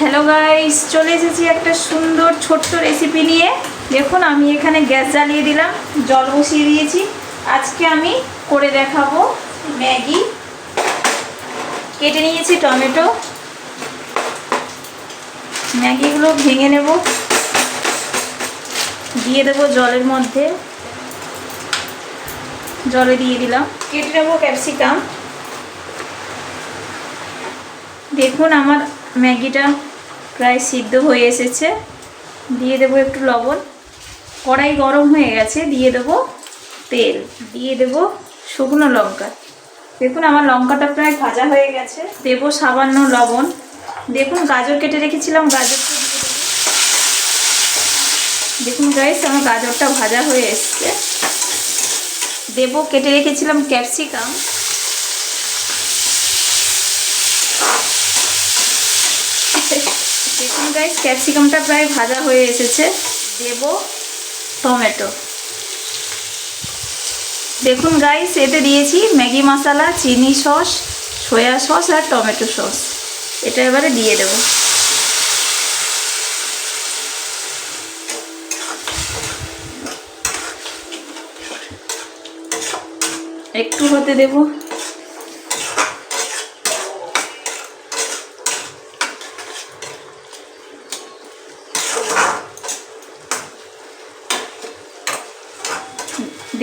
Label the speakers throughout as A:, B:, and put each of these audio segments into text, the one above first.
A: Hello guys, চলে এসেছি একটা সুন্দর ছোট্ট রেসিপি নিয়ে। দেখুন, আমি এখানে গ্যাস জ্বালিয়ে দিলাম, জল বসিয়ে দিয়েছি। আজকে আমি করে দেখাবো ম্যাগি। কেটে নিয়েছি টমেটো, ম্যাগিগুলো ভেঙে নেব, দিয়ে দেবো জলের মধ্যে। জলে দিয়ে দিলাম। কেটে নেবো ক্যাপসিকাম। দেখুন, আমার ম্যাগিটা প্রায় সিদ্ধ হয়ে এসেছে। দিয়ে দেবো একটু লবণ। কড়াই গরম হয়ে গেছে, দিয়ে দেবো তেল, দিয়ে দেবো শুকনো লঙ্কা। দেখুন, আমার লঙ্কাটা প্রায় ভাজা হয়ে গেছে। দেবো সামান্য লবণ। দেখুন, গাজর কেটে রেখেছিলাম, গাজরটা দিয়ে দেবো। দেখুন গাইস, আমার গাজরটা ভাজা হয়ে এসছে। দেবো কেটে রেখেছিলাম ক্যাপসিকাম। দেখুন গাইস, ক্যাপসিকামটা প্রায় ভাজা হয়ে এসেছে। দেব টমেটো। দেখুন গাইস, এতে দিয়েছি ম্যাগি মশলা, চিনি সস, সয়া সস আর টমেটো সস। এটা এবারে দিয়ে দেব। একটু হতে দেব।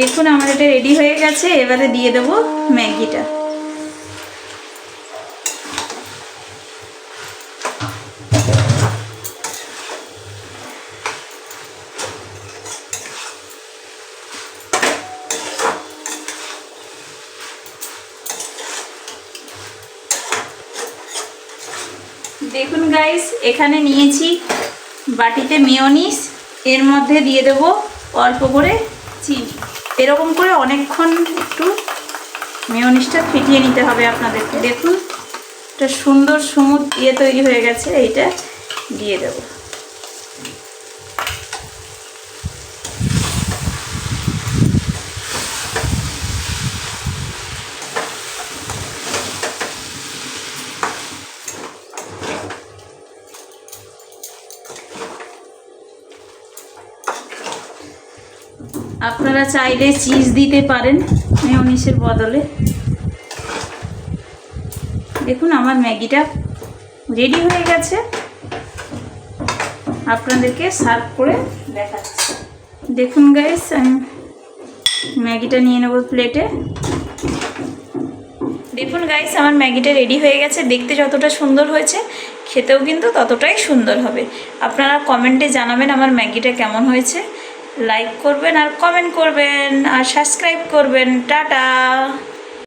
A: দেখুন, আমার এটা রেডি হয়ে গেছে। এবারে দিয়ে দেবো ম্যাগিটা। দেখুন গাইস, এখানে নিয়েছি বাটিতে মেয়োনিজ। এর মধ্যে দিয়ে দেব অল্প করে চিনি। এরকম করে অনেকক্ষণ একটু মেয়োনিজটা ফিটিয়ে নিতে হবে আপনাদেরকে। দেখুন, একটা সুন্দর স্মুথ তৈরি হয়ে গেছে। এইটা দিয়ে দেব। আপনারা চাইলে চিজ দিতে পারেন মেয়োনিজের বদলে। দেখুন, আমার ম্যাগিটা রেডি হয়ে গেছে। আপনাদেরকে সার্ভ করে দেখাচ্ছি। দেখুন গাইস, আমি ম্যাগিটা নিয়ে নেব প্লেটে। দেখুন গাইস, আমার ম্যাগিটা রেডি হয়ে গেছে। দেখতে যতটা সুন্দর হয়েছে, খেতেও কিন্তু ততটাই সুন্দর হবে। আপনারা কমেন্টে জানাবেন আমার ম্যাগিটা কেমন হয়েছে। লাইক করবেন আর কমেন্ট করবেন আর সাবস্ক্রাইব করবেন। টাটা।